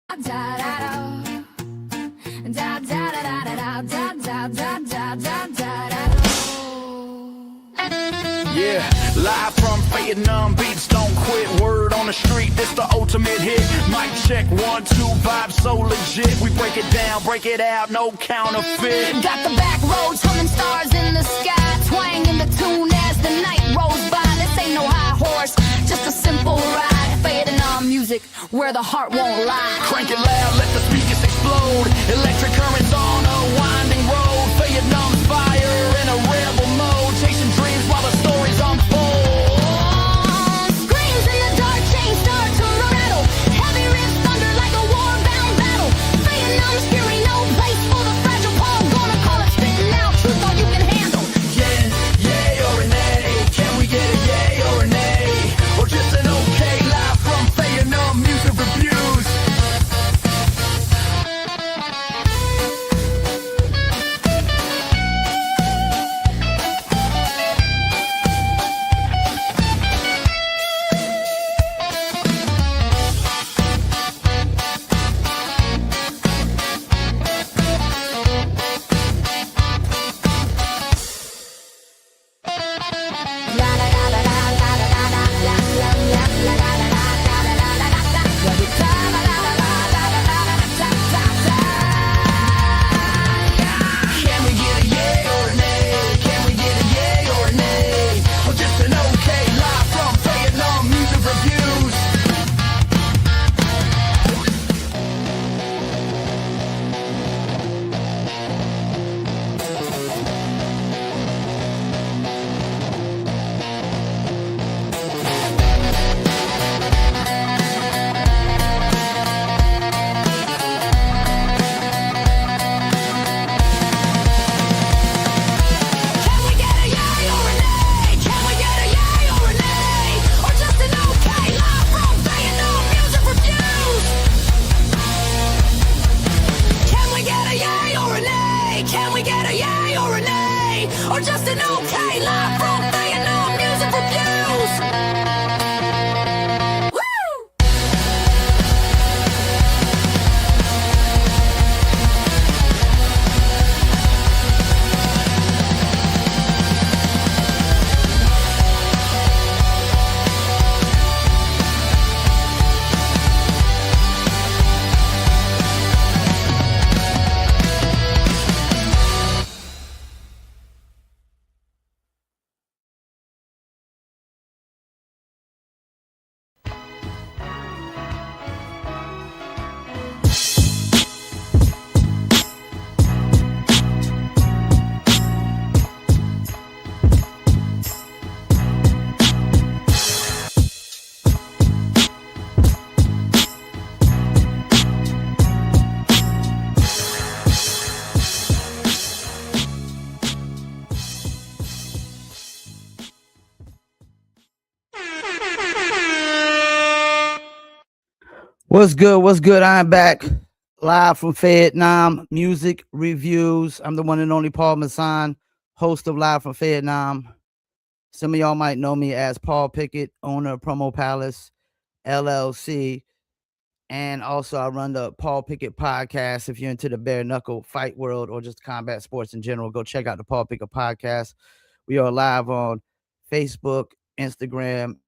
Yeah, live from Fayetenam, beats don't quit. Word on the street, this the ultimate hit. Mic check, 1, 2, vibe so legit. We break it down, break it out, no counterfeit. Got the back roads, humming stars in the sky, twang in the tune as the night rolls by. This ain't no high horse, just a simple ride. Fayetenam music, where the heart won't lie. Crank it loud, let the speakers explode. Electric currents on a winding road. Fayetenam's fire in a rebel mode, chasing dreams while the stories unfold. Screams in the dark, chains start to rattle. Heavy riffs thunder like a war-bound battle. Fayetenam's fury, no place for the fragile. Paul gonna call it, spitting out truth all you can handle. Yeah, yay or a nay? Can we get a yay or a nay? Or just an okay? Live from Fayetenam music reviews. Can we get a yay or a nay? Can we get a yay or a nay? Or just an okay? Live from Fayetenam music reviews. Can we get a yay or a nay? Can we get a yay or a nay? Or just an okay? Live from Fayetenam music reviews. Can we get a yay or a nay? Can we get a yay or a nay? Or just an okay? Live from Fayetenam music reviews. Woo! What's good? What's good? I'm back live from Fayetenam Music Reviews. I'm the one and only Paul Masson, host of Live from Fayetenam. Some of y'all might know me as Paul Pickett, owner of Promo Palace LLC. And also I run the Paul Pickett podcast. If you're into the bare knuckle fight world or just combat sports in general, go check out the Paul Pickett podcast. We are live on Facebook, Instagram,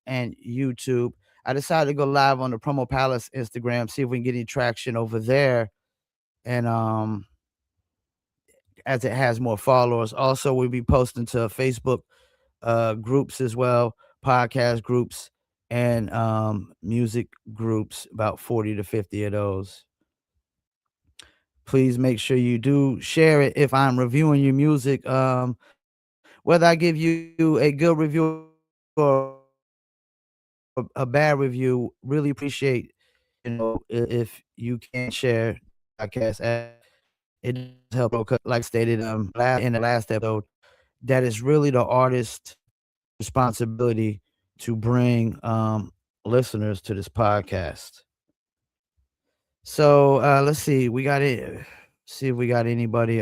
and YouTube. I decided to go live on the Promo Palace Instagram, see if we can get any traction over there. And as it has more followers. Also, we'll be posting to Facebook groups as well, podcast groups and music groups, about 40 to 50 of those. Please make sure you do share it if I'm reviewing your music. Whether I give you a good review or a bad review, really appreciate if you can share podcast. It does help, like stated in the last episode, that is really the artist's responsibility to bring listeners to this podcast. So let's see, we got it. See if we got anybody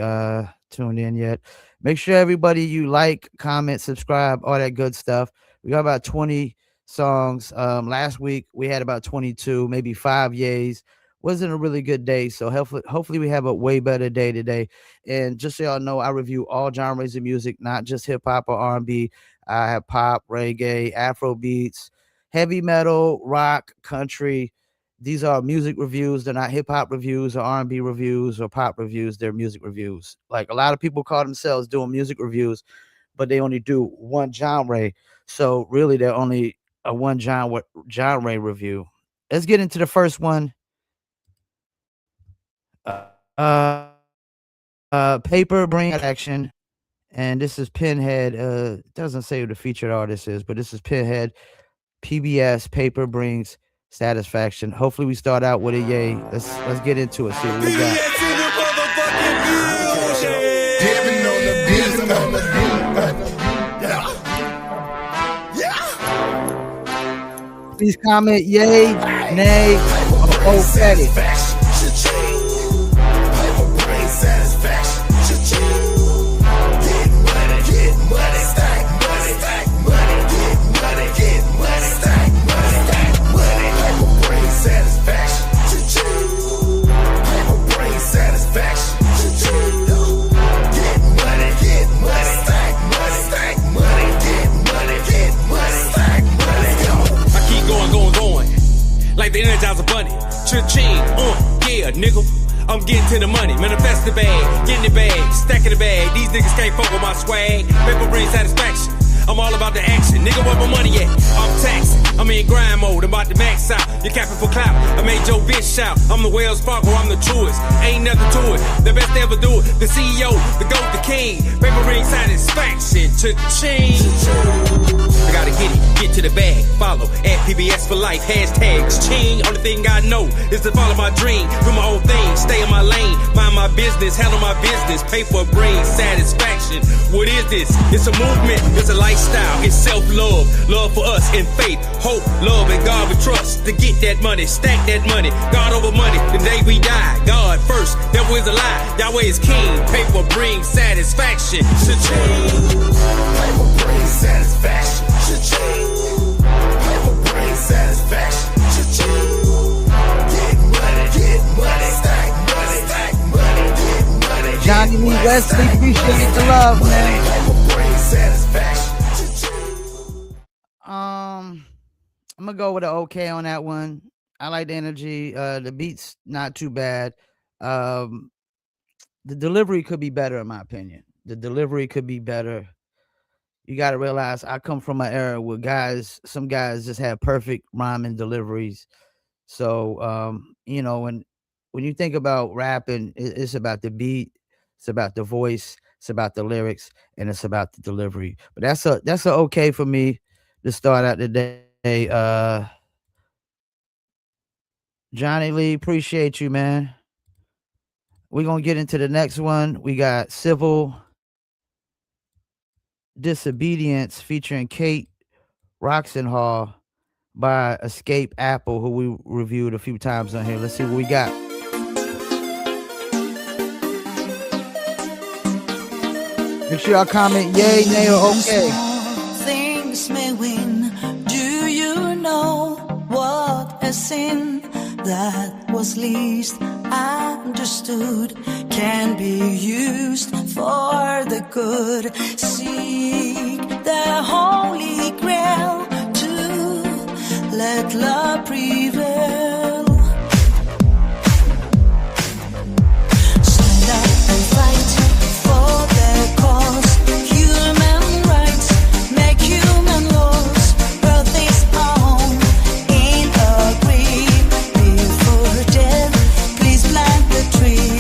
tuned in yet. Make sure everybody you like, comment, subscribe, all that good stuff. We got about 20 songs. Last week we had about 22, maybe 5 yays, wasn't a really good day. So hopefully we have a way better day today. And just so y'all know, I review all genres of music, not just hip hop or R&B. I have pop, reggae, Afro beats, heavy metal, rock, country. These are music reviews. They're not hip hop reviews or R&B reviews or pop reviews. They're music reviews. Like a lot of people call themselves doing music reviews, but they only do one genre. So really, they're only a one genre review. Let's get into the first one. Paper Bring Action, and this is Pinhead. It doesn't say who the featured artist is, but this is Pinhead. PBS Paper Brings Satisfaction. Hopefully we start out with a yay. Let's get into it. See what we got. Please comment yay, nay, or okay. Like the Energizer Bunny, cha-ching, yeah, nigga. I'm getting to the money, manifest the bag, getting the bag, stacking the bag. These niggas can't fuck with my swag. Paper bring satisfaction. I'm all about the action, nigga. Where my money at? I'm taxing. I'm in grind mode. I'm about to max out. You're capping for clout. I made your bitch shout. I'm the Wells Fargo. I'm the truest. Ain't nothing to it. The best to ever do it. The CEO, the GOAT, the king. Paper ring satisfaction. Cha-ching. I gotta get to the bag. Follow at PBS for life. Hashtags ching. Only thing I know is to follow my dream. Do my own thing. Stay in my lane. Mind my business. Handle my business. Paper brings satisfaction. What is this? It's a movement. It's a lifestyle. It's self-love. Love for us and faith. Hope, love, and God we trust. To get that money. Stack that money. God over money. The day we die. God first. Devil is a lie. Yahweh is king. Paper brings satisfaction. Cha-ching. Paper brings satisfaction. Cha-ching. Paper brings satisfaction. Cha-ching. Get money, stack money, get money. Johnny Lee Wesley, appreciate the love, man. Paper brings satisfaction. I'm gonna go with an okay on that one. I like the energy. The beat's not too bad. The delivery could be better, in my opinion. The delivery could be better. You got to realize I come from an era where some guys just have perfect rhyming deliveries. So, when you think about rapping, it's about the beat, it's about the voice, it's about the lyrics, and it's about the delivery. But that's a okay for me to start out the day. Johnny Lee, appreciate you, man. We're going to get into the next one. We got Civil Disobedience featuring Kate Roxenhall by Escape Apple, who we reviewed a few times on here. Let's see what we got. Make sure y'all comment yay, nay, or okay. Things may win. Do you know what a sin that was least understood can be used for the good? Seek the holy grail to let love prevail. Stand up and fight for the cause. Human rights, make human laws. Earth is on in a grave. Before death, please plant the tree.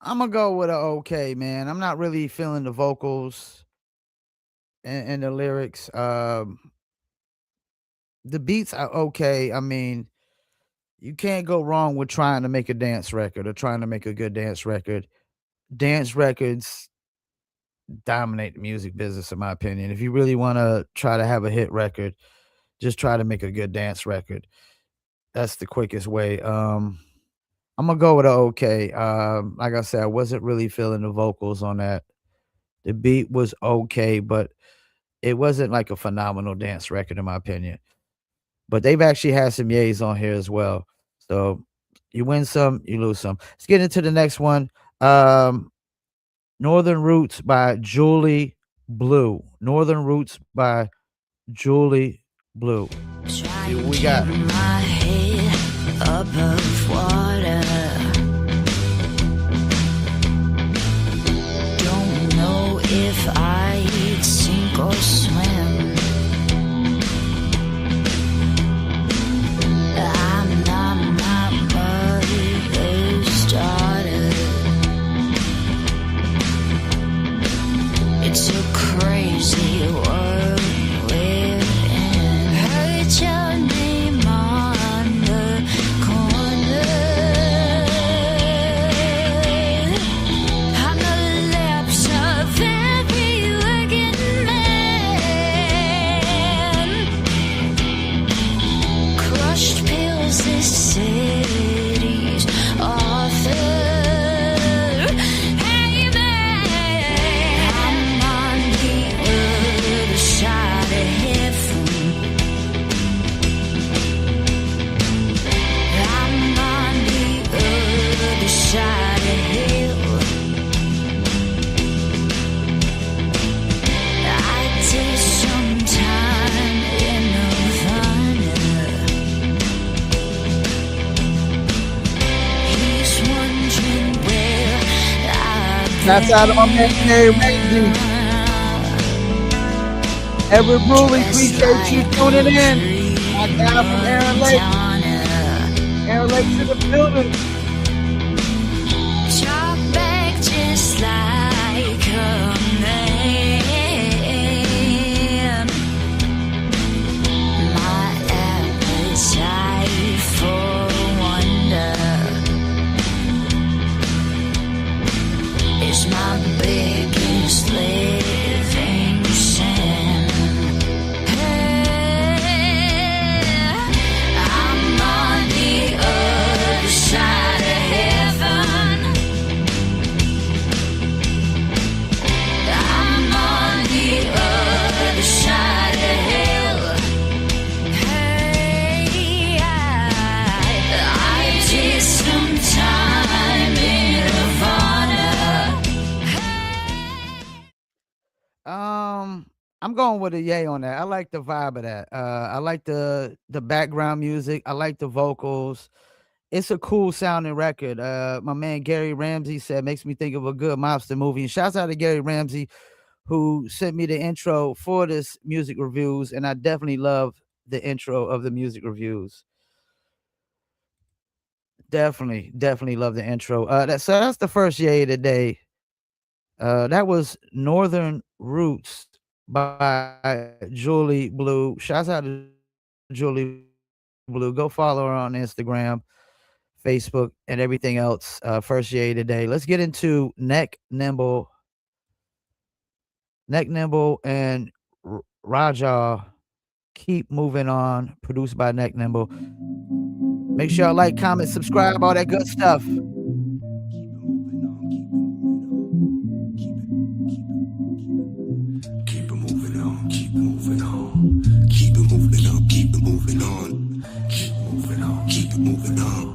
I'm gonna go with a okay, man. I'm not really feeling the vocals and the lyrics. The beats are okay. I mean, you can't go wrong with trying to make a dance record or trying to make a good dance record. Dance records dominate the music business, in my opinion. If you really want to try to have a hit record, just try to make a good dance record. That's the quickest way. I'm gonna go with a okay. Like I said, I wasn't really feeling the vocals on that. The beat was okay, but it wasn't like a phenomenal dance record, in my opinion. But they've actually had some yays on here as well. So you win some, you lose some. Let's get into the next one. Northern Roots by Julie Blue. Northern Roots by Julie Blue. See what we got. My head above water. Don't know if I'd sink or swim. I'm not my mother's daughter. It's a crazy world we're in. Heard your name on the corner, on the lips of every working man. Crushed pills, this city's author. Hey man, I'm on the other side of heaven. I'm on the other side of hell. I did some time in Nirvana. He's wondering where I've That's out of my man, Gary Ramsey. Everett Brewley, appreciate you tuning in. My guy from Aaron Lake. Aaron Lake's in the building. Talk back just like a man. My appetite for wonder is my biggest living sin. I'm on the other side of heaven. I'm on the other side of hell. Hey, I did some time in Nirvana. I'm going with a yay on that. I like the vibe of that. I like the background music. I like the vocals. It's a cool sounding record. My man Gary Ramsey said makes me think of a good mobster movie. And shouts out to Gary Ramsey, who sent me the intro for this music reviews, and I definitely love the intro of the music reviews. Definitely love the intro. So that's the first yay of the day. That was Northern Roots by Julie Blue. Shouts out to Julie Blue. Go follow her on Instagram, Facebook, and everything else. First yay today. Let's get into Neck Nimble and Raja. Keep Moving On, produced by Neck Nimble. Make sure y'all like, comment, subscribe, all that good stuff. Keep it moving on, keep it moving on, keep it moving on, keep it moving on, keep moving on, keep it moving on.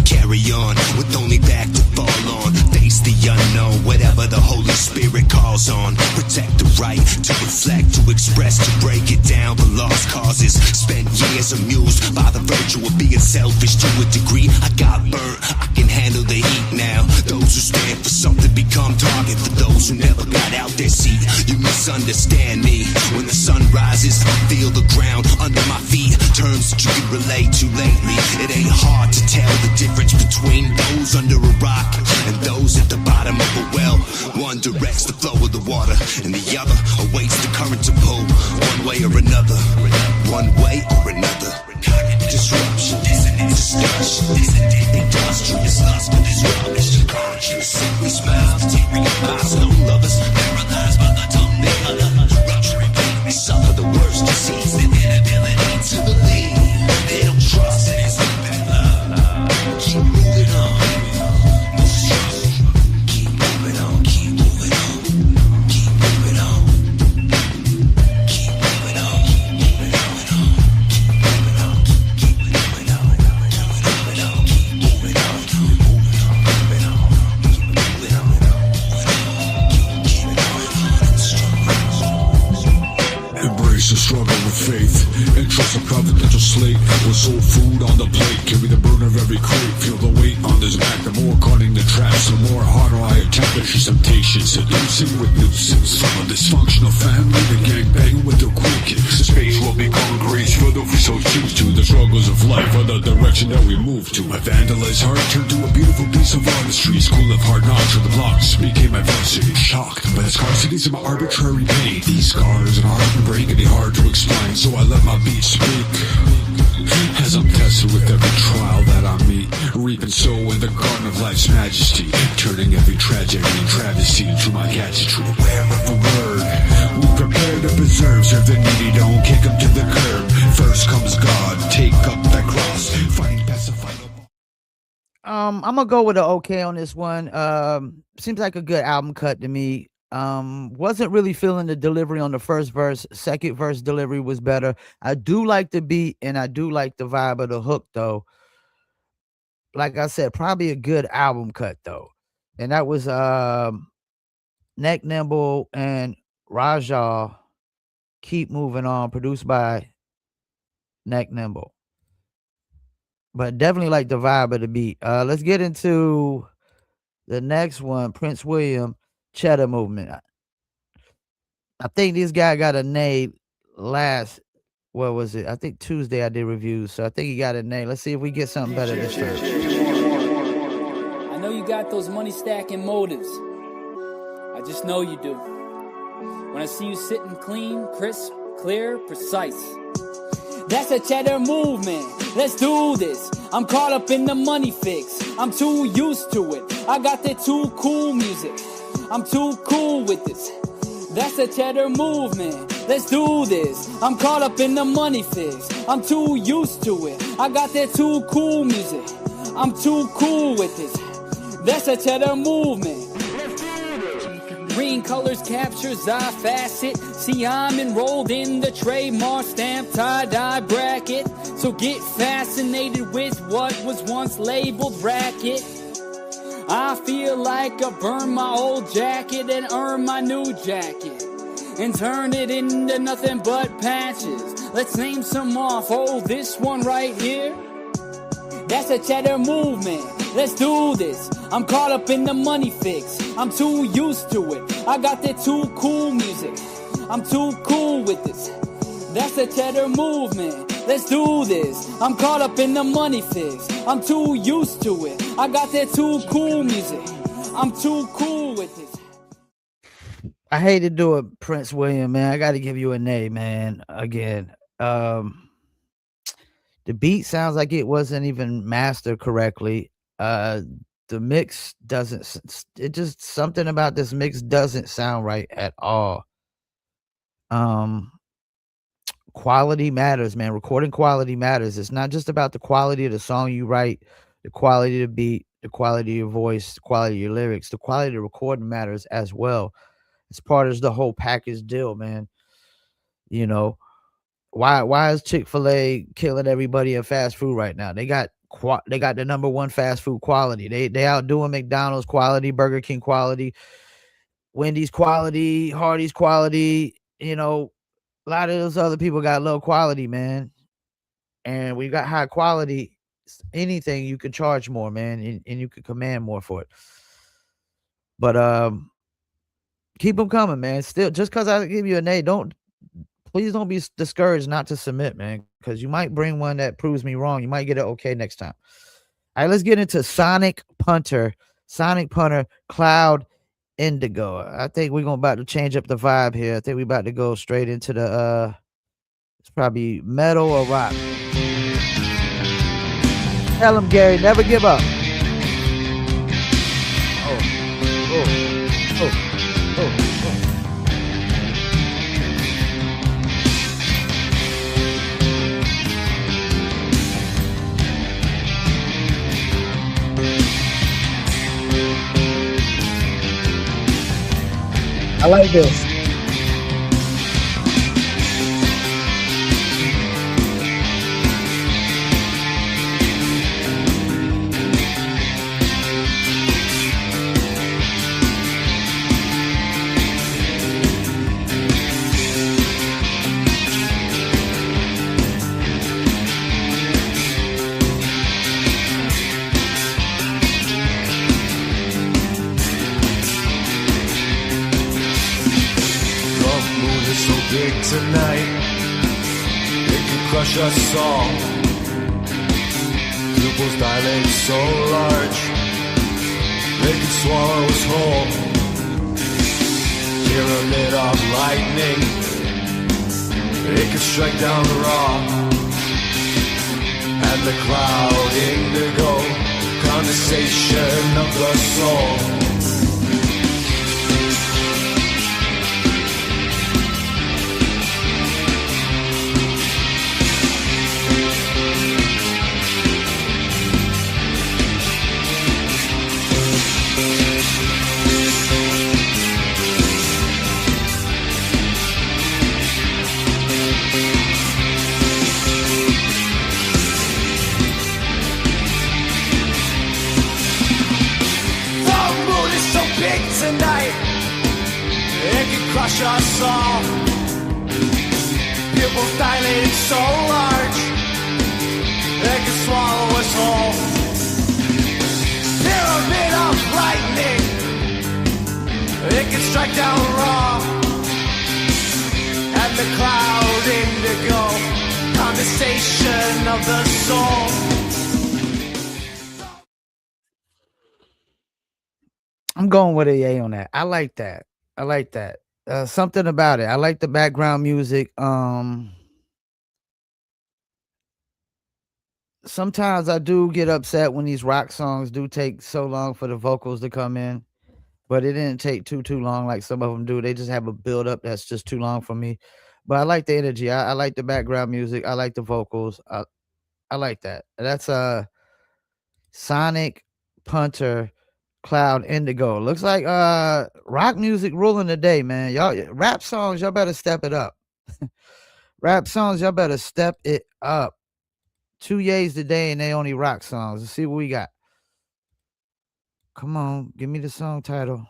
Carry on with only back to fall on. Face the unknown, whatever the Holy Spirit calls on. Protect the right to reflect, to express, to break it down for lost causes. Spent years amused by the virtue of being selfish to a degree. I got burnt, I can handle the heat now. Those who stand for something become target for those who never got out their seat. You misunderstand me. When the sun rises, I feel the ground under my feet. Terms that you can relate to lately. It ain't hard to tell the difference between those under a rock, and those at the bottom of a well. One directs the flow of the water, and the other awaits the current to pull one way or another. One way or another. Disruption, discussion, industrious lust for this rubbish. Conscious, we smile, realize no lovers, paralyzed by the tongue they utter. Rupturing pain, we suffer the worst disease, the inability to believe. They don't trust in his impact love. Keep moving on. Keep moving on, keep moving on. Keep moving on. Keep moving on, keep moving on. Embrace the struggle with faith and trust a providential slate with soul food on the plate. Carry the burden of every crate. Feel the weight on this back. The more cutting the traps, the more harder I attack. There's temptation, seducing with nuisance. From a dysfunctional family, the gang banging with the cool kids. The space will become grace for those we so choose to. The struggles of life are the direction that we move to. My vandalized heart turned to a beautiful piece of artistry. School of hard knocks for the blocks became my varsity. Shocked by the scarcities of my arbitrary pain. These scars and heart and brain can be hard to explain, so I let my beat speak. As I'm tested with every trial that I meet, reaping so in the garden of life's majesty, turning every tragedy and travesty into my gadgetry. Aware of the word, we prepare to preserve, serve the needy, don't kick them to the curb. First comes God, take up that cross, fighting pacified. I'm gonna go with an okay on this one. Seems like a good album cut to me. Wasn't really feeling the delivery on the first verse. Second verse delivery was better. I do like the beat and I do like the vibe of the hook though. Like I said, probably a good album cut though. And that was Neck Nimble and Rajah, Keep Moving On, produced by Neck Nimble. But definitely like the vibe of the beat. Let's get into the next one, Prince William, Cheddar Movement. I think this guy got a name last, what was it? I think Tuesday I did reviews, so I think he got a name. Let's see if we get something better this time. I know you got those money stacking motives. I just know you do. When I see you sitting clean, crisp, clear, precise. That's a cheddar movement. Let's do this. I'm caught up in the money fix. I'm too used to it. I got that too cool music. I'm too cool with this. That's a cheddar movement. Let's do this. I'm caught up in the money fix. I'm too used to it. I got that too cool music. I'm too cool with this. That's a cheddar movement. Green colors captures eye facet. See, I'm enrolled in the trademark stamp tie-dye bracket. So get fascinated with what was once labeled racket. I feel like I burned my old jacket and earned my new jacket and turn it into nothing but patches. Let's name some off. Oh, this one right here. That's a cheddar movement. Let's do this. I'm caught up in the money fix. I'm too used to it. I got that too cool music. I'm too cool with this. That's a cheddar movement. Let's do this. I'm caught up in the money fix. I'm too used to it. I got that too cool music. I'm too cool with this. I hate to do it, Prince William, man. I got to give you a name, man. Again, the beat sounds like it wasn't even mastered correctly. The mix doesn't. It just something about this mix doesn't sound right at all. Quality matters, man. Recording quality matters. It's not just about the quality of the song you write, the quality of the beat, the quality of your voice, the quality of your lyrics. The quality of the recording matters as well. It's part of the whole package deal, man. You know, why is Chick-fil-A killing everybody in fast food right now? They got the number one fast food quality. They outdoing McDonald's quality, Burger King quality, Wendy's quality, Hardee's quality. You know, a lot of those other people got low quality, man. And we got high quality. Anything you can charge more, man, and you can command more for it. But keep them coming, man. Still, just because I give you a name, please don't be discouraged not to submit, man, because you might bring one that proves me wrong. You might get it okay next time. All right, let's get into Sonic Punter, Cloud Indigo. I think we're about to change up the vibe here. I think we're about to go straight into the it's probably metal or rock. Tell him, Gary, never give up. I like this. Tonight, it could crush us all. Pupils dilate so large, they could swallow us whole. Pyramid of lightning, it could strike down raw. And the cloud indigo, condensation of the soul. Tonight, it can crush us all. Pupils dilated so large, it can swallow us whole. Pyramid of lightning, it can strike down raw. And the cloud indigo, condensation of the soul. I'm going with a yay on that. I like that. Something about it. I like the background music. Sometimes I do get upset when these rock songs do take so long for the vocals to come in, but it didn't take too long like some of them do. They just have a build up that's just too long for me. But I like the energy. I like the background music. I like the vocals. I like that. That's Sonic Punter, Cloud Indigo. Looks like rock music ruling the day, man. Y'all rap songs, y'all better step it up. Rap songs, y'all better step it up. 2 yays today and they only rock songs. Let's see what we got. Come on, give me the song title.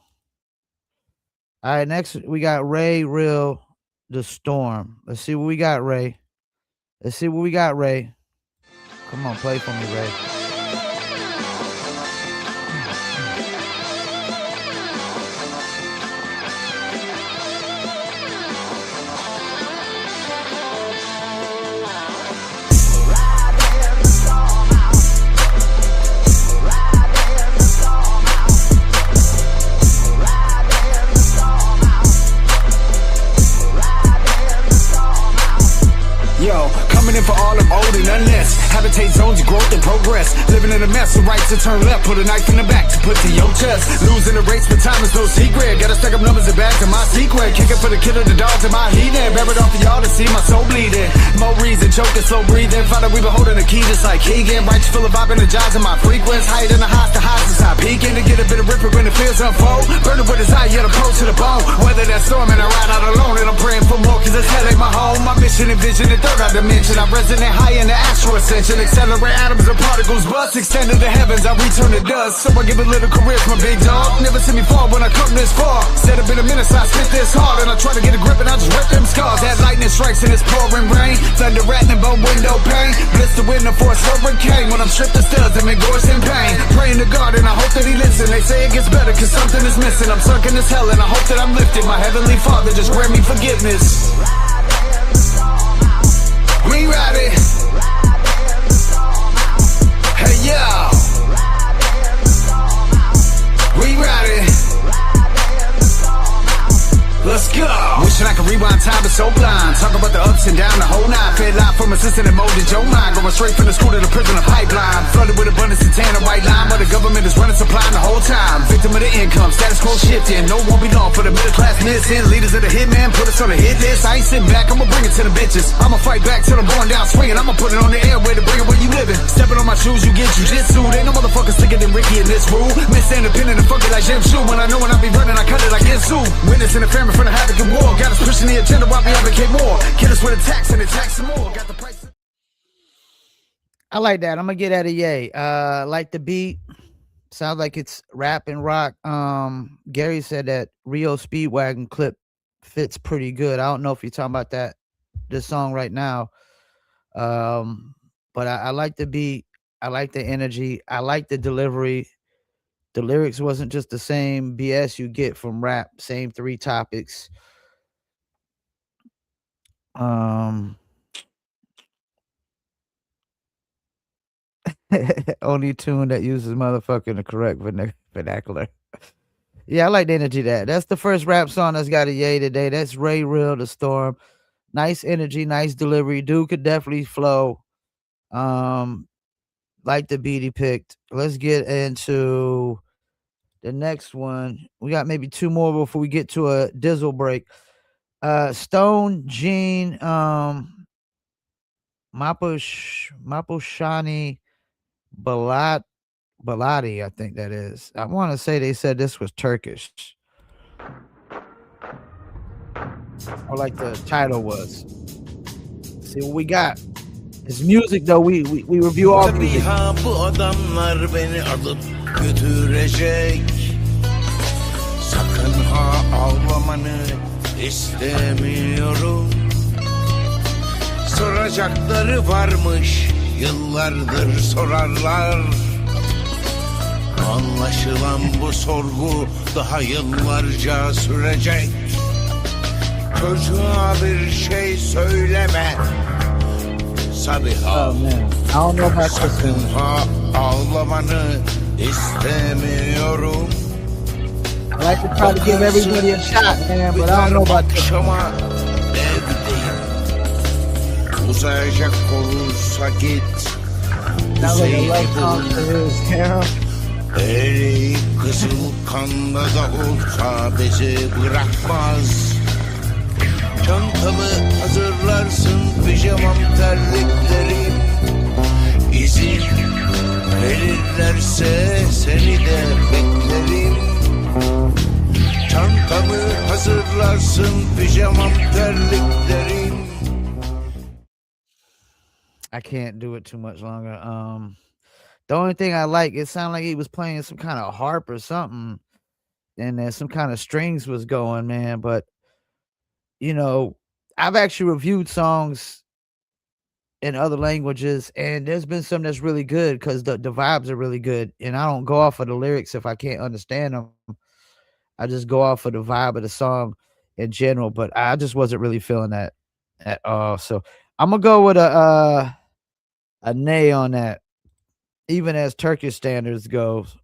All right, next we got Ray Real, The Storm. Let's see what we got, Ray. Come on, play for me, Ray. Yo, coming in for all them old and unless habitate zones of growth and progress. Living in a mess of rights to turn left, put a knife in the back to put to your chest. Losing the race, but time is no secret. Gotta stack up numbers and back to my secret. Kicking for the killer, the dogs in my heat. Buried off of y'all to see my soul bleeding. More reason, choking, slow breathing. Find out we been holding the key just like Keegan. Righteous full of vibe, energizing my frequency. Higher than the highs, the highs inside peaking. To get a bit of ripper when the feels unfold. Burning with desire, yet approach to the bone. Weather that storm and I ride out alone. And I'm praying for more, cause this hell ain't my home. My mission and vision and third dimension. I resonate high in the astral ascension. Accelerate atoms and particles, bust. Extend to the heavens, I return to dust. So I give a little charisma, big dog. Never see me fall when I come this far. Said I've been a minute, so I spit this hard. And I try to get a grip and I just rip them scars. That lightning strikes and it's pouring rain. Thunder rattling, but window pane. Blister window for a hurricane. When I'm stripped of studs, I'm engorged in pain. Praying to God and I hope that he listens. They say it gets better cause something is missing. I'm stuck in this hell and I hope that I'm lifted. My heavenly Father just grant me forgiveness. We ride it. Hey yo. so blind. Talk about the ups and downs, the whole nine. Fed life from a system that molded your mind. Going straight from the school to the prison, a pipeline. Flooded with abundance and tan, a white line. But the government is running supply the whole time. Victim of the income, status quo shifting. No one be long for the middle class missing. Leaders of the hitman, put us on the hit list. I ain't sitting back, I'ma bring it to the bitches. I'ma fight back till I'm going down swinging. I'ma put it on the airway to bring it where you living. Stepping on my shoes, you get jujitsu. Ain't no motherfucker slicker than Ricky in this rule. Miss independent and funky like Jim Shoe. When I know when I be running, I cut it like Ginsu. Witnessing the famine from the havoc and war. Got us pushing the agenda while we advocate more. Kill us with attacks and attacks some more. Got the price. I like that. I'm gonna get at a yay. Like the beat. Sounds like it's rap and rock. Gary said that Rio Speedwagon clip fits pretty good. I don't know if you're talking about this song right now. But I like the beat. I like the energy. I like the delivery. The lyrics wasn't just the same BS you get from rap. Same 3 topics. Only tune that uses motherfucker in the correct vernacular. Yeah, I like the energy of that. That's the first rap song that's got a yay today. That's Ray Real, The Storm. Nice energy, nice delivery. Dude could definitely flow. Like the beat he picked. Let's get into the next one. We got maybe 2 more before we get to a Dizzle break. Stone Gene, Mapushani Baladi, I think that is. I want to say they said this was Turkish. Or like the title was. See what we got. It's music though. We review all music. Bu adamlar beni alıp götürecek. Sakın ha ağlamanı istemiyorum. Soracakları varmış, yıllardır sorarlar. Anlaşılan bu sorgu daha yıllarca sürecek. Çocuğa bir şey söyleme. Sabiha, sakın ha ağlamanı istemiyorum. I like to try to give everybody a shot, man, but I don't know about this. Uzayacak olursa git. Eli kızıl kanda da olsa bizi bırakmaz. Çantamı hazırlarsın, pijamam terliklerim. İzin verirlerse seni de beklerim. Çantamı hazırlarsın, pijamam terliklerim. I can't do it too much longer. The only thing I like, it sounded like he was playing some kind of harp or something, and then some kind of strings was going, man. But you know, I've actually reviewed songs in other languages, and there's been some that's really good because the vibes are really good. And I don't go off of the lyrics if I can't understand them. I just go off of the vibe of the song in general. But I just wasn't really feeling that at all. So I'm gonna go with a nay on that, even as Turkish standards goes.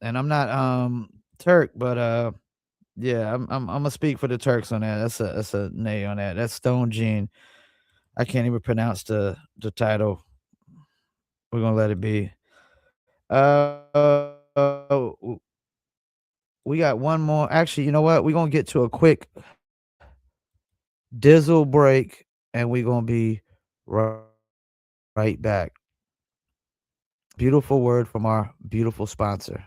And I'm not Turk, but yeah, I'm gonna speak for the Turks on that. That's a nay on that. That's Stone Gene. I can't even pronounce the title. We're gonna let it be. We got one more. Actually, you know what? We're gonna get to a quick Dizzle break, and we're gonna be right back. Beautiful word from our beautiful sponsor.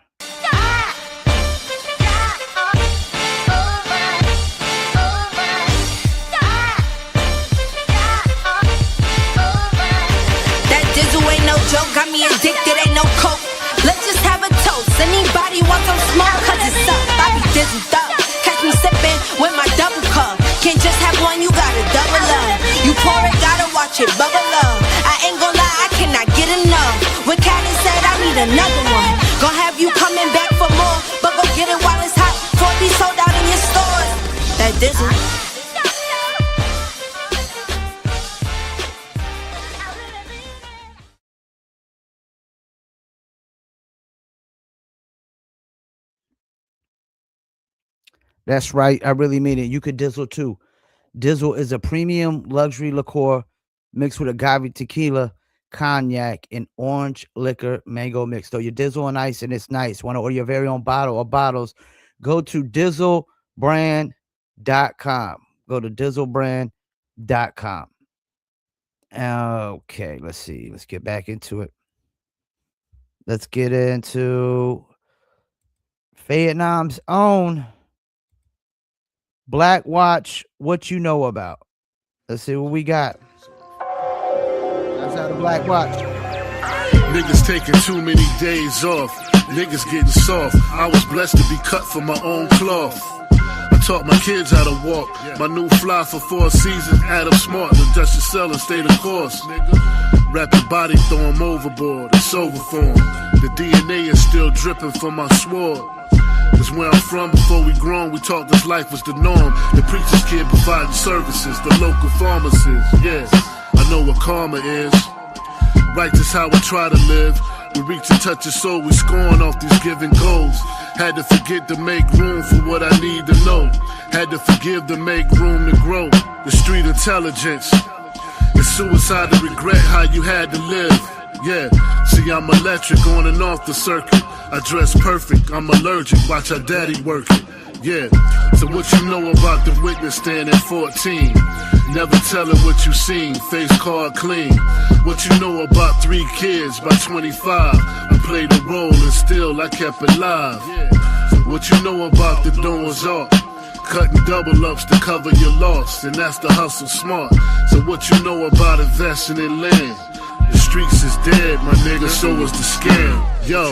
That Dizzle ain't no joke, got me addicted, ain't no coke. Let's just have a toast. Anybody want some smoke? Cause it's up, I be Dizzled up. Catch me sipping with my double cup. Can't just have one, you gotta double up. You pour it, gotta watch it bubble up. I ain't gon' lie, I cannot get enough. When Cannon said I need another one, gon' have you coming back for more. But go get it while it's hot, before it be sold out in your stores. That Dizzle. That's right. I really mean it. You could Dizzle too. Dizzle is a premium luxury liqueur mixed with agave tequila, cognac, and orange liquor mango mix. So your Dizzle on ice, and it's nice. Want to order your very own bottle or bottles? Go to dizzlebrand.com. Go to dizzlebrand.com. Okay, let's see. Let's get back into it. Let's get into Vietnam's own Black Watch. What you know about? Let's see what we got. That's out of Black Watch. Niggas taking too many days off. Niggas getting soft. I was blessed to be cut from my own cloth. I taught my kids how to walk. My new fly for 4 seasons, Adam Smart, the Dutch Cell and stay the course. Wrap your body, throw him overboard. It's over for him. The DNA is still dripping from my sword. That's where I'm from. Before we grown, we taught this life was the norm. The preacher's kid providing services, the local pharmacist. Yeah, I know what karma is. Right, that's how I try to live. We reach and touch your soul, we scoring off these given goals. Had to forget to make room for what I need to know. Had to forgive to make room to grow. The street intelligence. It's suicide to regret how you had to live. Yeah, see I'm electric on and off the circuit. I dress perfect, I'm allergic, watch how daddy work it. Yeah, so what you know about the witness stand at 14? Never telling what you seen, face card clean. What you know about 3 kids by 25? I played a role and still I kept it live. What you know about the doors off? Cutting double ups to cover your loss, and that's the hustle smart. So what you know about investing in land? The streets is dead, my nigga, so is the scam. Yo,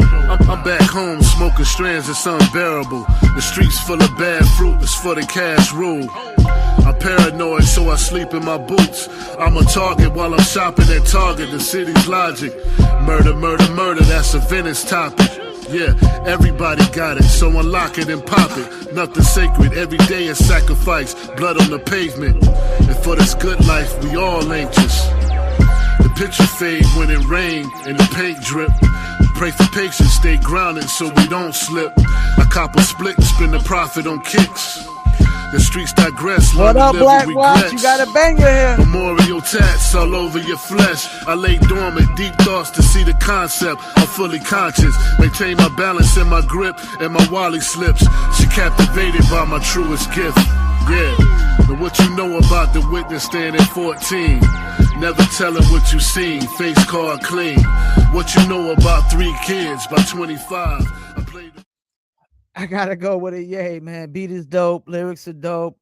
I'm back home smoking strands, it's unbearable. The streets full of bad fruit, it's for the cash rule. I'm paranoid, so I sleep in my boots. I'm a target while I'm shopping at Target, the city's logic. Murder, murder, murder, that's a Venice topic. Yeah, everybody got it, so unlock it and pop it. Nothing sacred, every day is sacrifice. Blood on the pavement, and for this good life, we all anxious. The picture fade when it rain and the paint drip. Pray for patience, stay grounded so we don't slip. I cop a split and spend the profit on kicks. The streets digress. What up, Black Watch? You got a banger here. Memorial tats all over your flesh. I lay dormant, deep thoughts to see the concept. I'm fully conscious. Maintain my balance in my grip and my Wally slips. She captivated by my truest gift. Yeah. But what you know about the witness stand at 14? Never telling what you seen. Face card clean. What you know about 3 kids by 25? I gotta go with it. Yay, man. Beat is dope. Lyrics are dope.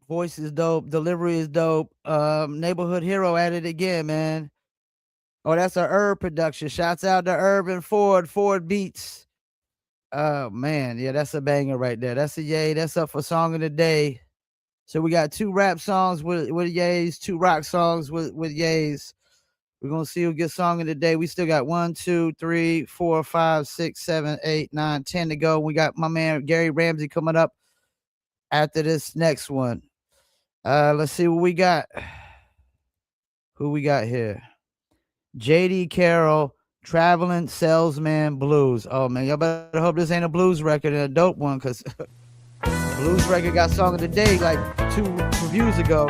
Voice is dope. Delivery is dope. Neighborhood Hero at it again, man. Oh, that's a Herb production. Shouts out to Ervin Ford Beats. Oh, man. Yeah, that's a banger right there. That's a yay. That's up for Song of the Day. So we got 2 rap songs with yays, 2 rock songs with yays. We're going to see who gets Song of the Day. We still got 1, 2, 3, 4, 5, 6, 7, 8, 9, 10 to go. We got my man Gary Ramsey coming up after this next one. Let's see what we got. Who we got here? J.D. Carroll, Traveling Salesman Blues. Oh, man, y'all better hope this ain't a blues record and a dope one, because blues record got Song of the Day like 2 reviews ago.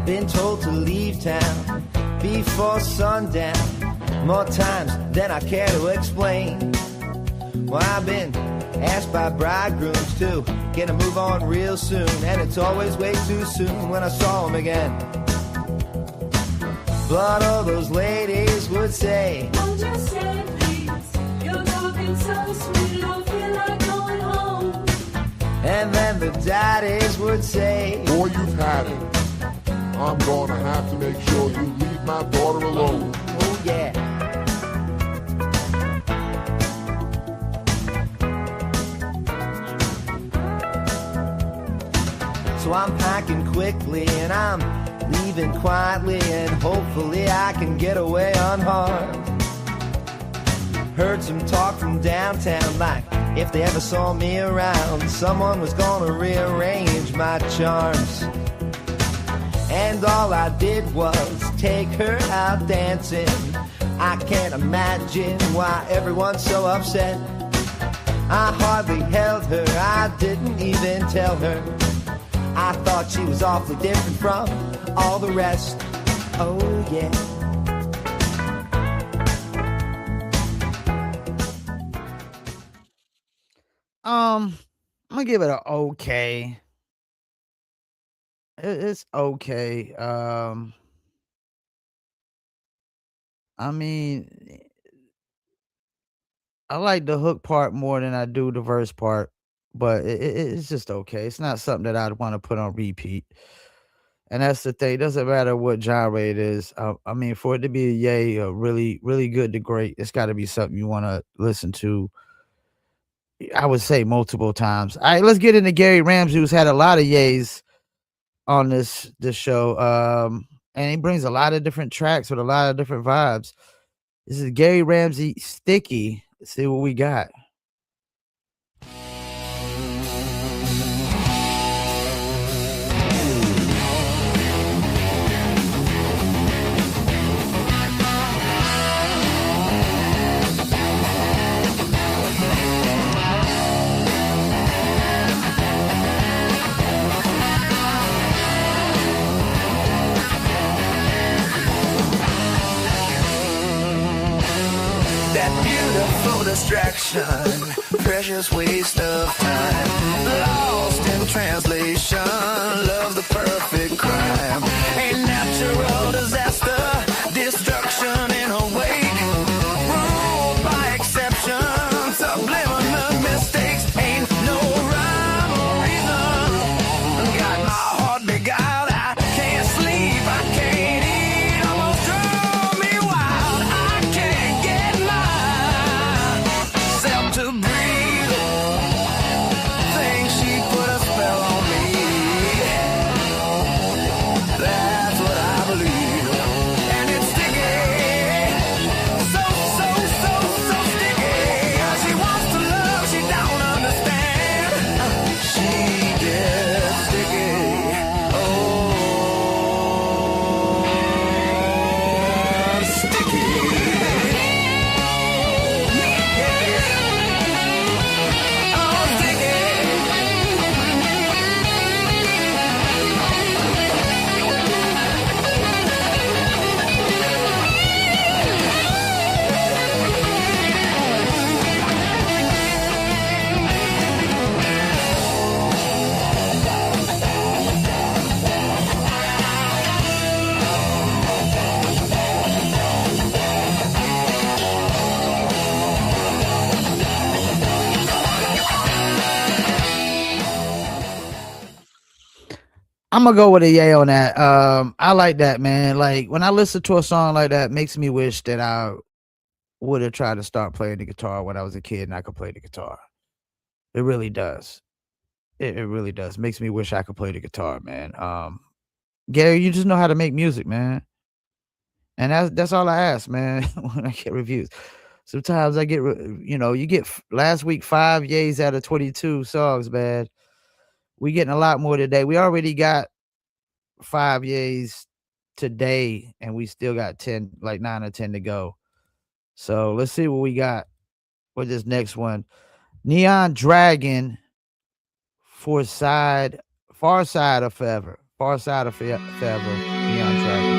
Been told to leave town before sundown, more times than I care to explain. Well, I've been asked by bridegrooms to get a move on real soon, and it's always way too soon when I saw them again. But all those ladies would say, "Won't you stay, please? You're talking so sweet, I feel like going home." And then the daddies would say, "Boy, you've had it. I'm gonna have to make sure you leave my daughter alone." Oh yeah. So I'm packing quickly and I'm leaving quietly, and hopefully I can get away unharmed. Heard some talk from downtown, like if they ever saw me around, someone was gonna rearrange my charms. And all I did was take her out dancing. I can't imagine why everyone's so upset. I hardly held her, I didn't even tell her. I thought she was awfully different from all the rest. Oh yeah. I'm gonna give it a okay. It's okay. I mean, I like the hook part more than I do the verse part, but it's just okay. It's not something that I'd want to put on repeat. And that's the thing. It doesn't matter what genre it is. I mean, for it to be a yay, really, really good to great, it's got to be something you want to listen to. I would say multiple times. All right, let's get into Gary Ramsey, who's had a lot of yays on this show. And he brings a lot of different tracks with a lot of different vibes. This is Gary Ramsey, Sticky. Let's see what we got. Beautiful distraction, precious waste of time, lost in translation, love's the perfect crime, a natural disaster, destruction in her wake, ruled by exception, subliminal mistakes, ain't no rhyme or reason, got my heart beguiled, I can't sleep, I can't eat, almost drove me wild, I can't get to breathe. Think she put a spell on me. That's what I believe. And it's sticky. So sticky. She wants to love, she don't understand. She gets sticky. Oh, sticky. I'm gonna go with a yay on that. I like that, man. Like when I listen to a song like that, makes me wish that I would have tried to start playing the guitar when I was a kid and I could play the guitar. It really does. It really does. Makes me wish I could play the guitar, man. Gary, you just know how to make music, man. And that's all I ask, man, when I get reviews. Sometimes I get, you get last week 5 yays out of 22 songs, man. We getting a lot more today. We already got 5 yays today, and we still got 10, like 9 or 10 to go. So let's see what we got with this next one. Neon Dragon, Far Side of Forever. Far Side of Forever, Neon Dragon.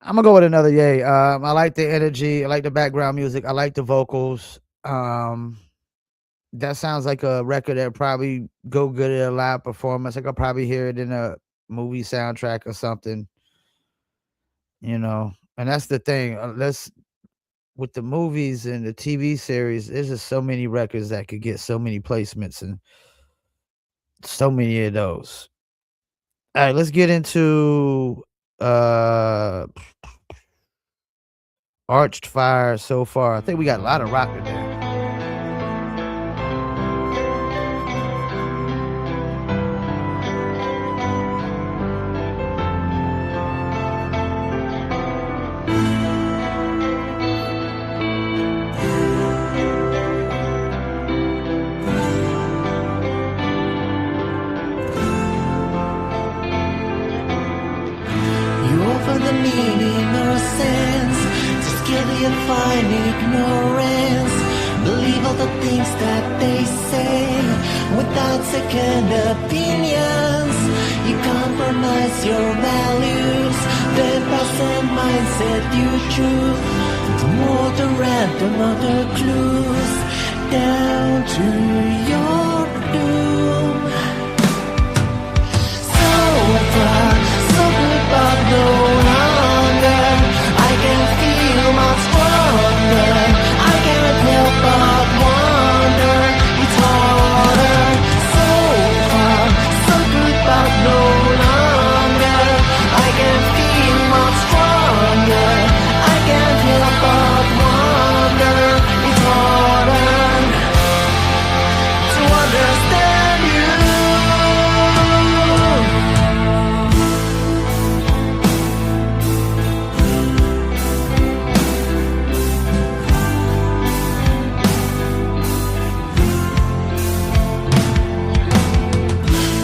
I'm gonna go with another yay. I like the energy. I like the background music. I like the vocals. That sounds like a record that probably go good at a live performance. I could probably hear it in a movie soundtrack or something. And that's the thing. With the movies and the TV series, there's just so many records that could get so many placements and so many of those. All right, let's get into Arched Fire so far. I think we got a lot of rock today. You offer the meaning or sense, just give you find ignorance. Believe all the things that they say without second opinions. You compromise your values, then pass a mindset you choose. The more the random other clues down to your doom. So far, so good, but no longer. I can feel much stronger. I can't help but wonder. It's harder. So far, so good, but no longer. I can feel much stronger. I can't help but wonder. It's harder to understand you.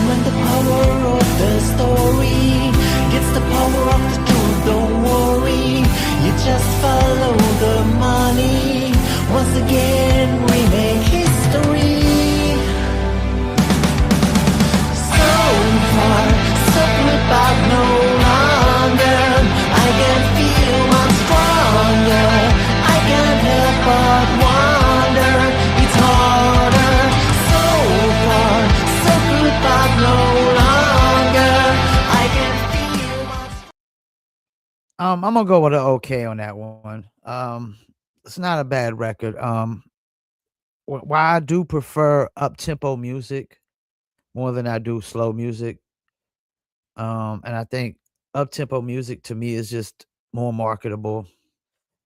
When the power of the story gets the power of the truth, don't worry. You just follow the money. Once again, we make history. So far, so good, but no longer. I can feel much stronger. I can't help but wonder. It's harder. So far, so good, but no longer. I can feel much. I'm gonna go with an okay on that one. It's not a bad record. Why I do prefer up tempo music more than I do slow music. And I think up tempo music to me is just more marketable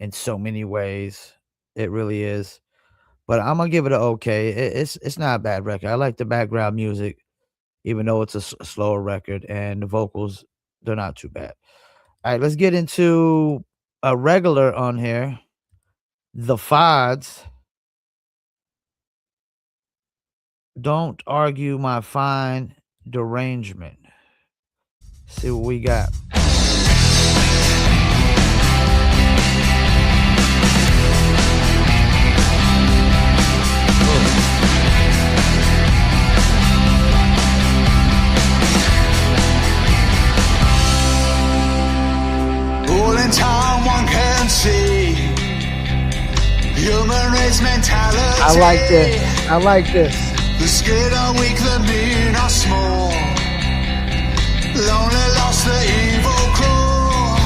in so many ways. It really is. But I'm gonna give it an okay. It's not a bad record. I like the background music, even though it's a slower record, and the vocals, they're not too bad. All right, let's get into a regular on here. The Fods. Don't argue my fine derangement. See what we got. All in time one can see human race mentality. I like this. I like this. The scared are weak, the mean are small. Lonely lost the evil core.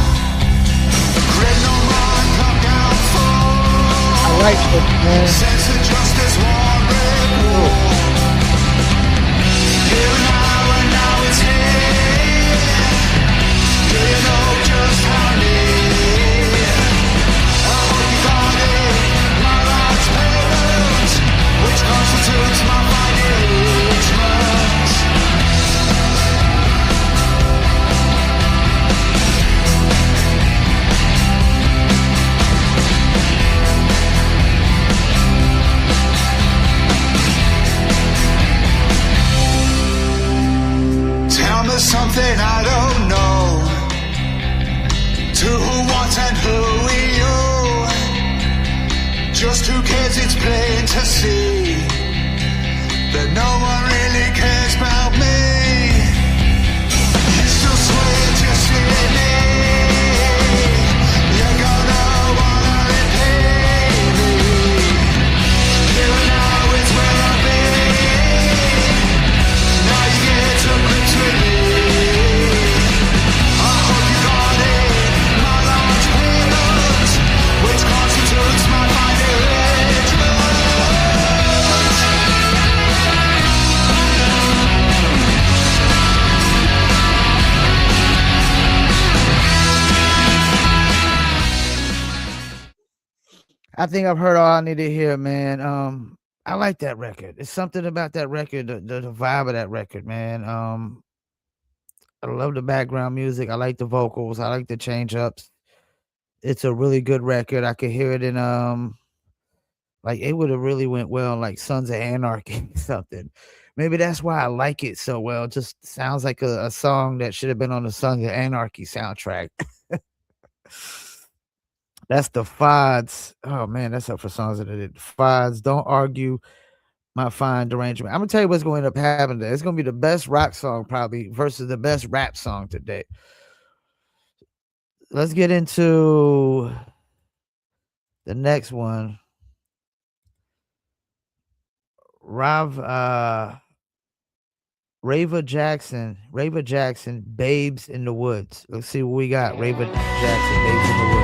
Great no mind come down fall. I like this, man. Sense of justice, one great war. Here now and now it's here. Do you know just how near? I hope you got it. My life's payment, which constitutes my punishment. Tell me something I don't know. To who, what, and who we owe. Just who cares? It's plain to see that no one really cares about me. You still swear to see me. I think I've heard all I need to hear, man. I like that record. It's something about that record, the vibe of that record, man. I love the background music. I like the vocals. I like the change ups. It's a really good record. I could hear it in like it would have really went well in, like Sons of Anarchy something. Maybe that's why I like it so well. It just sounds like a song that should have been on the Sons of Anarchy soundtrack. That's the Fods. Oh man, that's up for songs that did. Fods, Don't Argue My Fine Derangement. I'm gonna tell you what's going to end up happening today. It's gonna be the best rock song probably versus the best rap song today. Let's get into the next one. Rava Jackson, Babes in the Woods. Let's see what we got. Rava Jackson, Babes in the Woods.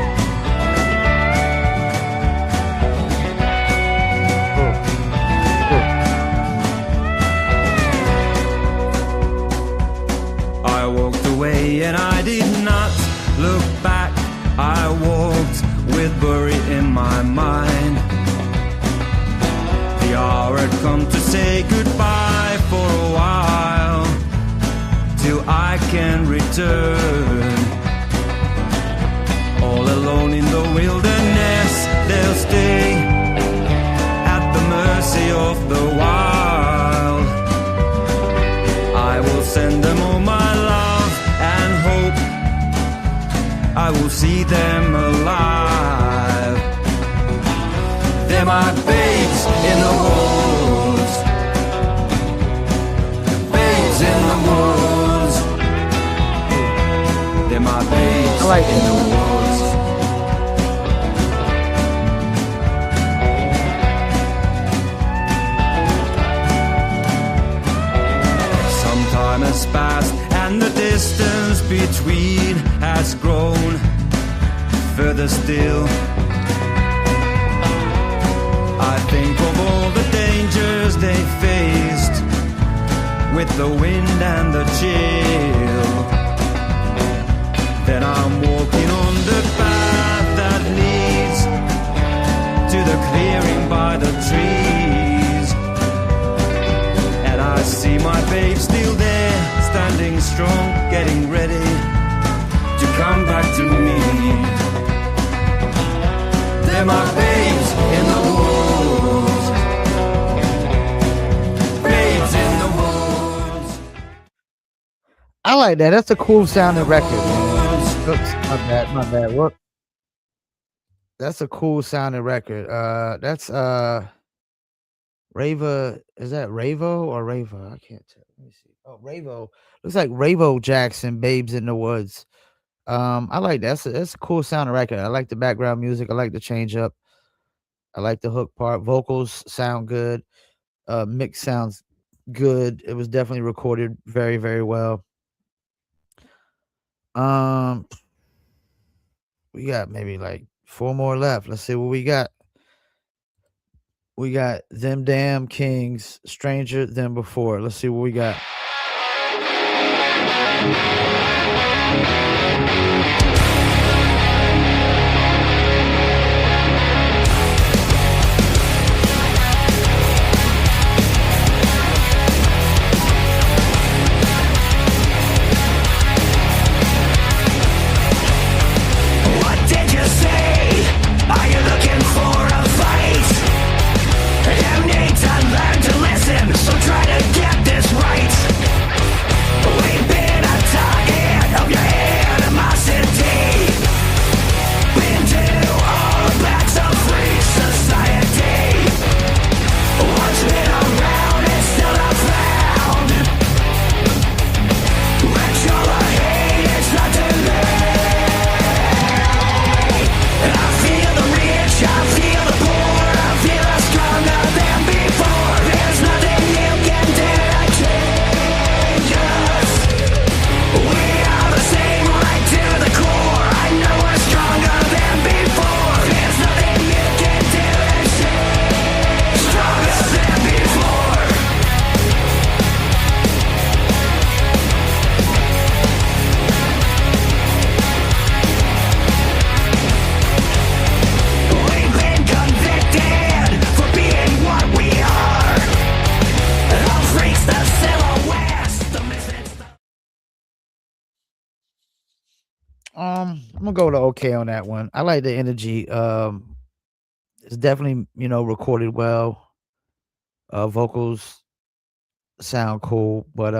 I walked away and I did not look back. I walked with worry in my mind. The hour had come to say goodbye for a while, till I can return. All alone in the wilderness, they'll stay at the mercy of the wild. I will send them all my love and hope. I will see them alive. They're my babes in the woods. Babes in the woods. They're my babes in the woods. Some time has passed and the distance between has grown further still. I think of all the dangers they faced with the wind and the chill. Then I'm walking on the path that leads to the clearing by the trees. And I see my babe still there, standing strong, getting ready to come back to me. They're my babes in the woods. Babes in the woods. I like that. That's a cool sounding record, man. Oops, my bad. What? That's a cool sounding record. That's Rava. Is that Ravo or Rava? I can't tell. Let me see. Oh, Ravo. Looks like Ravo Jackson, Babes in the Woods. I like that. That's a cool sounding record. I like the background music. I like the change up. I like the hook part. Vocals sound good. Mix sounds good. It was definitely recorded very, very well. We got maybe like 4 more left. Let's see what we got. We got Them Damn Kings, Stranger Than Before. Let's see what we got. What did you say? Are you looking for a fight? You need to learn to listen, so try to get this right. We've been a time I'm gonna go with an okay on that one. I like the energy. It's definitely recorded well. Vocals sound cool, but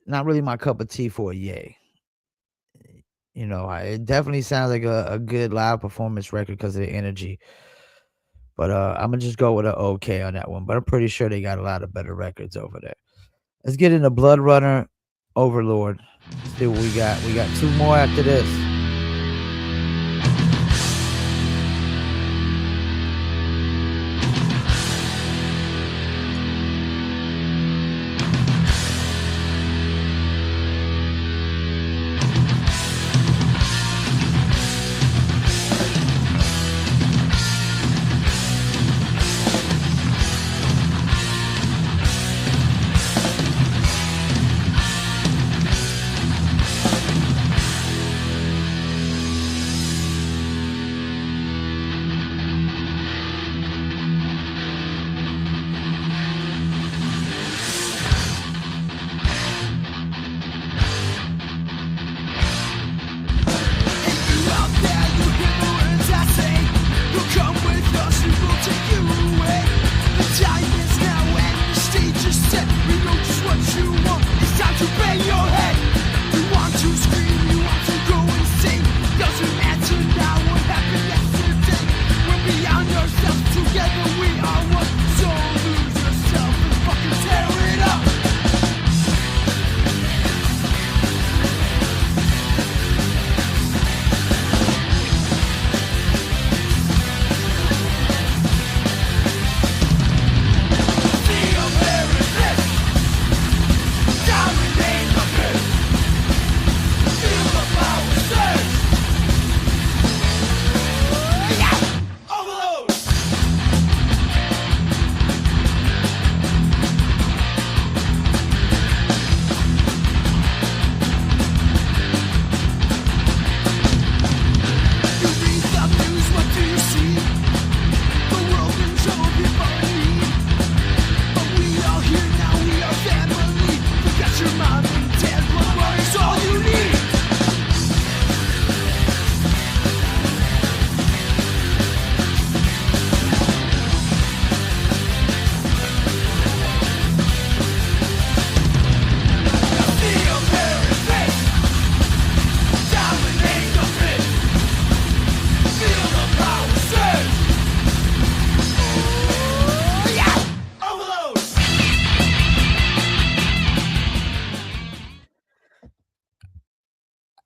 not really my cup of tea for a yay. It definitely sounds like a good live performance record because of the energy. But I'm gonna just go with an okay on that one. But I'm pretty sure they got a lot of better records over there. Let's get into Blood Runner Overlord. Let's see what we got. We got two more after this.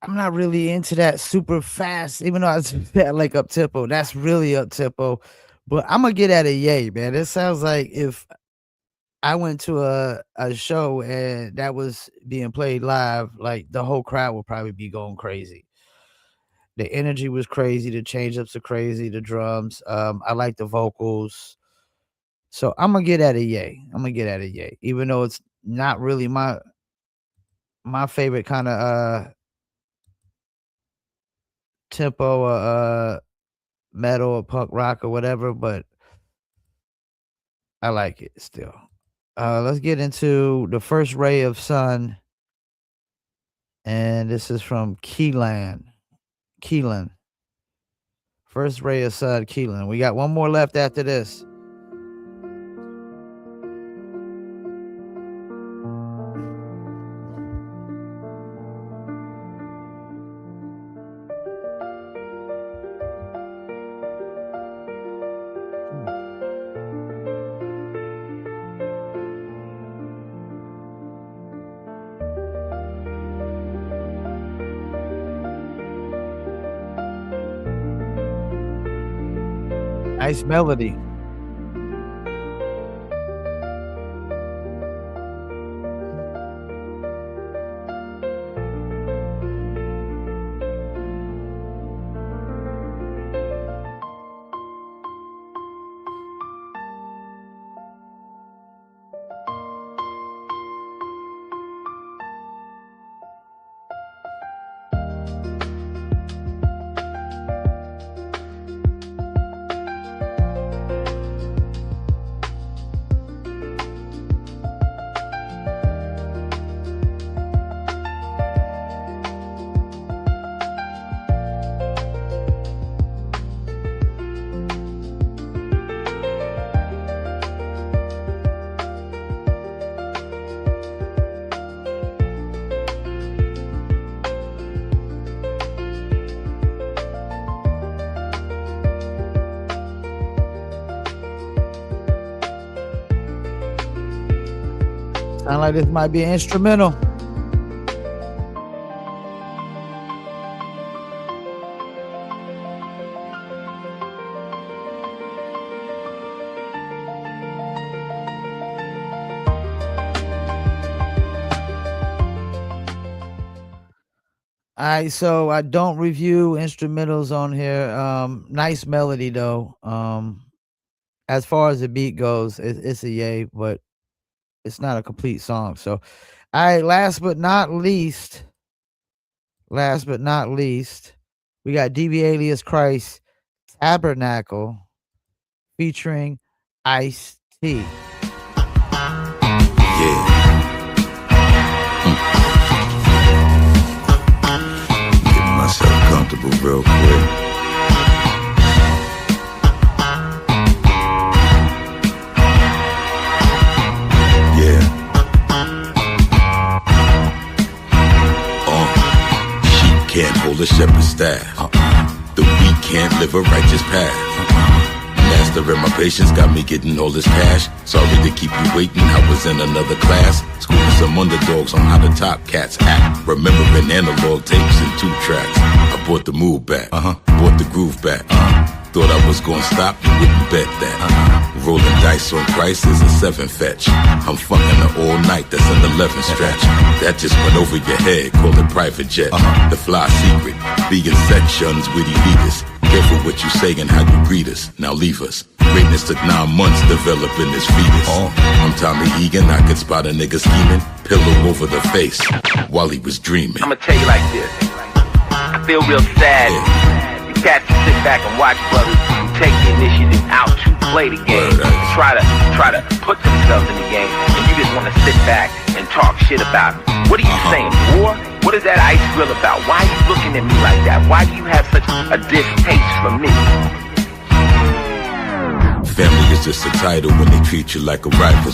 I'm not really into that super fast, even though I felt like up tempo. That's really up tempo. But I'm gonna get at a yay, man. It sounds like if I went to a show and that was being played live, like the whole crowd would probably be going crazy. The energy was crazy, the change ups are crazy, the drums. I like the vocals. So I'm gonna get at a yay. I'm gonna get at a yay, even though it's not really my favorite kind of tempo metal or punk rock or whatever, but I like it still. Let's get into The First Ray of Sun, and this is from Keelan. First Ray of Sun, Keelan. We got one more left after this. Nice melody. Sound like this might be an instrumental. All right, so I don't review instrumentals on here. Nice melody though. As far as the beat goes, it's a yay, but it's not a complete song. So, all right, last but not least, we got DB Alias Christ Tabernacle featuring Ice T. Getting myself comfortable real quick. Yeah. Sheep can't hold a shepherd's staff. The weak can't live a righteous path. Master and my patience got me getting all this cash. Sorry to keep you waiting, I was in another class. Schooling some underdogs on how the top cats act. Remembering analog tapes and 2 tracks. I bought the move back, bought the groove back. Thought I was gonna stop, you wouldn't bet that. Rolling dice on Christ is a 7 fetch. I'm fucking her all night, that's an 11 stretch. That just went over your head, call it private jet. The fly secret, vegan sections, witty leaders. Careful what you say and how you greet us, now leave us. Greatness took 9 months developing this fetus. I'm Tommy Egan, I could spot a nigga scheming. Pillow over the face, while he was dreaming. I'ma tell you like this, I feel real sad. You cats can sit back and watch brothers who take the initiative out to play the game, try to put themselves in the game, and you just want to sit back and talk shit about it. What are you saying, war? What is that ice grill about? Why are you looking at me like that? Why do you have such a distaste for me? Family is just a title when they treat you like a rival.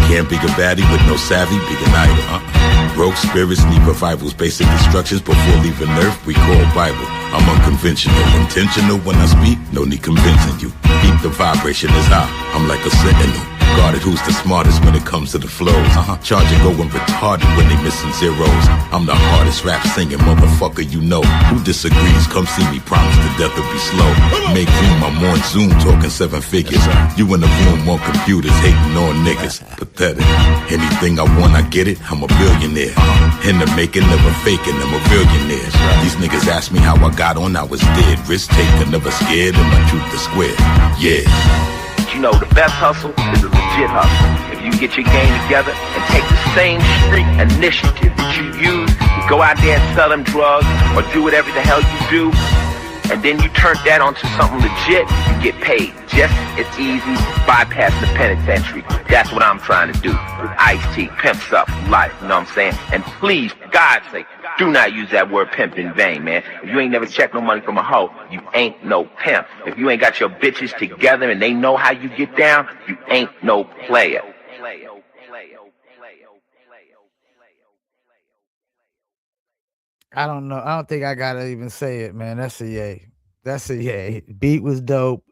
Can't be a baddie with no savvy, be an idol. Broke spirits need revivals, basic instructions before leaving earth, we call Bible. I'm unconventional, intentional when I speak, no need convincing you. Keep the vibration is high, I'm like a sentinel. Guarded who's the smartest when it comes to the flows. Charging going retarded when they missing zeros. I'm the hardest rap singing motherfucker you know. Who disagrees, come see me, promise to death will be slow. Make room, I'm on Zoom talking 7 figures. You in the room on computers hating on niggas. Pathetic. Anything I want, I get it, I'm a billionaire. In the making, never faking, I'm a billionaire. These niggas ask me how I got on, I was dead. Risk taker, never scared, and my truth is square. Yeah. You know, the best hustle is a legit hustle. If you get your game together and take the same street initiative that you use to go out there and sell them drugs or do whatever the hell you do, and then you turn that onto something legit, you get paid. Just as easy, bypassing the penitentiary. That's what I'm trying to do with Ice-T, pimps up life, you know what I'm saying? And please, for God's sake, do not use that word pimp in vain, man. If you ain't never checked no money from a hoe, you ain't no pimp. If you ain't got your bitches together and they know how you get down, you ain't no player. I don't know. I don't think I gotta even say it, man. That's a yay. That's a yay. Beat was dope.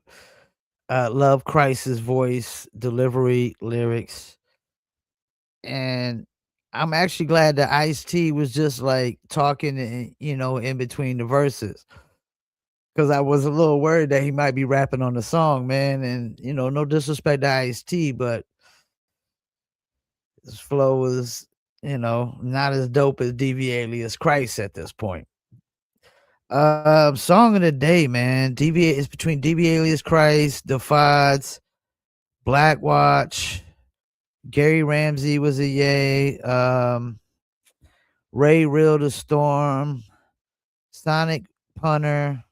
Love Christ's voice, delivery, lyrics. And I'm actually glad that Ice-T was just like talking, in between the verses. Cause I was a little worried that he might be rapping on the song, man. And no disrespect to Ice-T, but his flow was, not as dope as DV Alias Christ at this point. Song of the day, man. It's between DB Alias Christ, Defides, Black Watch, Gary Ramsey was a yay. Ray Real the Storm, Sonic Punter,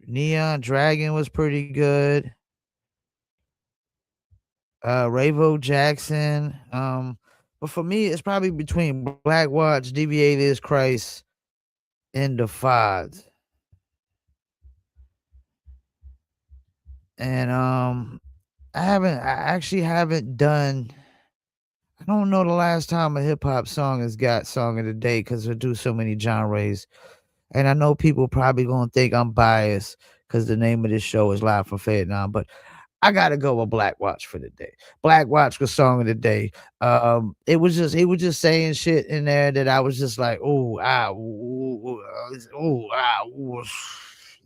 Neon Dragon was pretty good. Ravo Jackson. But for me, it's probably between Black Watch, DB Alias Christ, and Defides. And I actually haven't done. I don't know the last time a hip hop song has got song of the day because I do so many genres. And I know people probably gonna think I'm biased because the name of this show is Live from Fayettenam, but I gotta go with Black Watch for the day. Black Watch was song of the day. It was just he was just saying shit in there that I was just like, oh,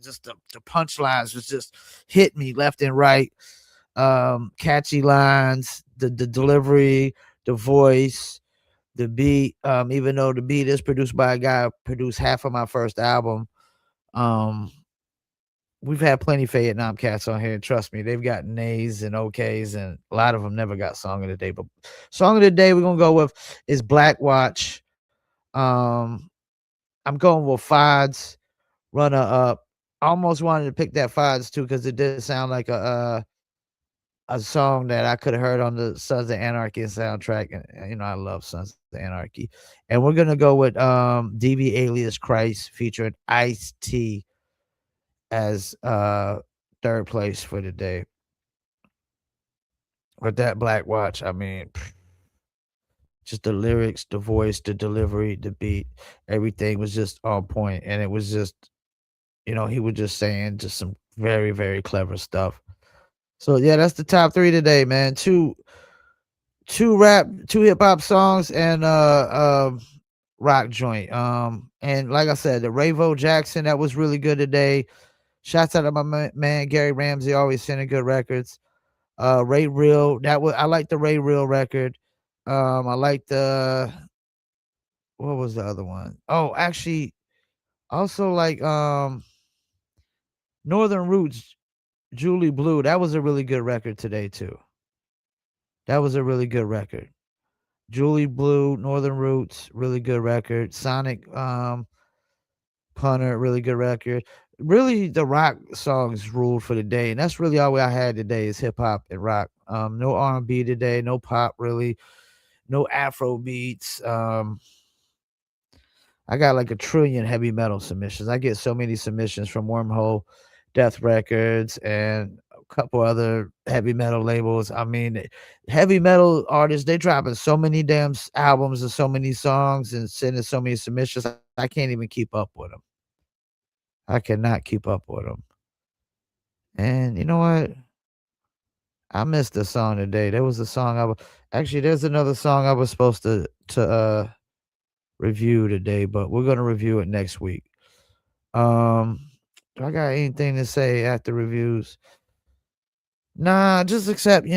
just the punchlines was just hit me left and right. Catchy lines, the delivery, the voice, the beat. Even though the beat is produced by a guy who produced half of my first album. Um, we've had plenty of Vietnam cats on here. Trust me, they've got A's and OKs, and a lot of them never got song of the day. But song of the day we're gonna go with is Black Watch. Um, I'm going with Fides, Runner Up. I almost wanted to pick that Fides too because it did sound like a song that I could have heard on the Sons of Anarchy soundtrack, and you know I love Sons of Anarchy. And we're gonna go with DV Alias Christ featuring Ice T as third place for the day. With that Black Watch, I mean, just the lyrics, the voice, the delivery, the beat, everything was just on point, and it was just, you know, he was just saying just some very, very clever stuff. So yeah, that's the top three today, man. Two hip hop songs, and rock joint. And like I said, the Ravo Jackson, that was really good today. Shouts out to my man Gary Ramsey, always sending good records. Ray Real, I like the Ray Real record. I like the what was the other one? Oh, actually, also like Northern Roots, Julie Blue. That was a really good record today too. That was a really good record. Julie Blue, Northern Roots, really good record. Sonic Punter, really good record. Really, the rock songs ruled for the day, and that's really all I had today is hip hop and rock. No R&B today, no pop really, no Afro beats. I got like a trillion heavy metal submissions. I get so many submissions from Wormhole, Death Records, and a couple other heavy metal labels. I mean, heavy metal artists, they dropping so many damn albums and so many songs and sending so many submissions. I can't even keep up with them. I cannot keep up with them. And you know what? I missed a song today. There was a song actually there's another song I was supposed to review today, but we're gonna review it next week. Um, do I got anything to say after reviews? Nah, just accept,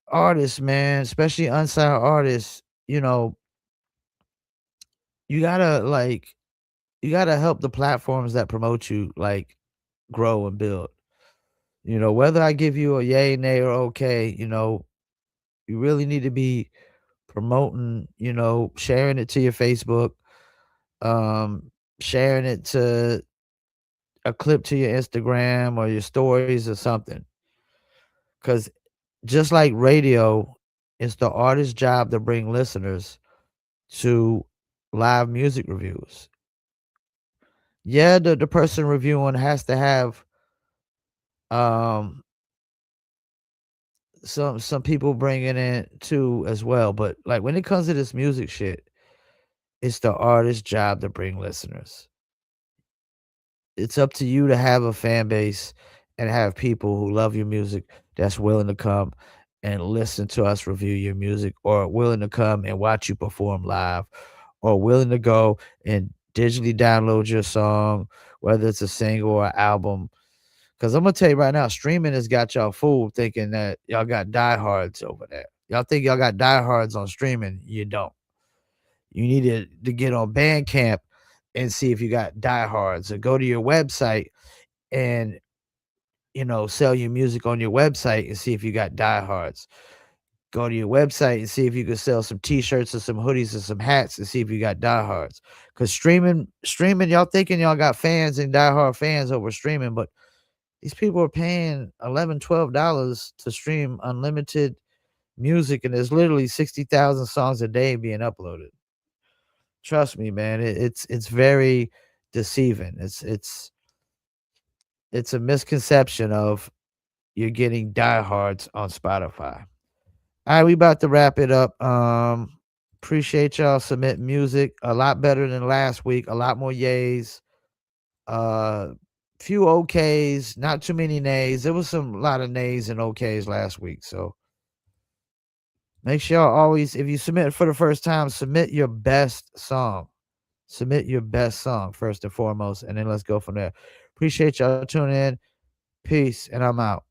artists, man, especially unsigned artists, you gotta help the platforms that promote you grow and build. Whether I give you a yay, nay, or okay, you really need to be promoting, sharing it to your Facebook, sharing it to a clip to your Instagram or your stories or something. Because just like radio, it's the artist's job to bring listeners to live music reviews. Yeah, the person reviewing has to have um some people bringing in too as well. But like when it comes to this music shit, it's the artist's job to bring listeners. It's up to you to have a fan base and have people who love your music that's willing to come and listen to us review your music, or willing to come and watch you perform live, or willing to go and digitally download your song, whether it's a single or album. Because I'm gonna tell you right now, streaming has got y'all fooled thinking that y'all got diehards over there. Y'all think y'all got diehards on streaming. You don't. You need to get on Bandcamp and see if you got diehards, or go to your website and sell your music on your website and see if you got diehards. Go to your website and see if you can sell some t-shirts or some hoodies or some hats and see if you got diehards. Because streaming, y'all thinking y'all got fans and diehard fans over streaming, but these people are paying $11, $12 to stream unlimited music, and there's literally 60,000 songs a day being uploaded. Trust me, man, it's very deceiving. It's a misconception of you're getting diehards on Spotify. All right, we about to wrap it up. Appreciate y'all submitting music. A lot better than last week. A lot more yays. few okays, not too many nays. There was a lot of nays and okays last week. So make sure always, if you submit for the first time, submit your best song. Submit your best song first and foremost, and then let's go from there. Appreciate y'all tuning in. Peace, and I'm out.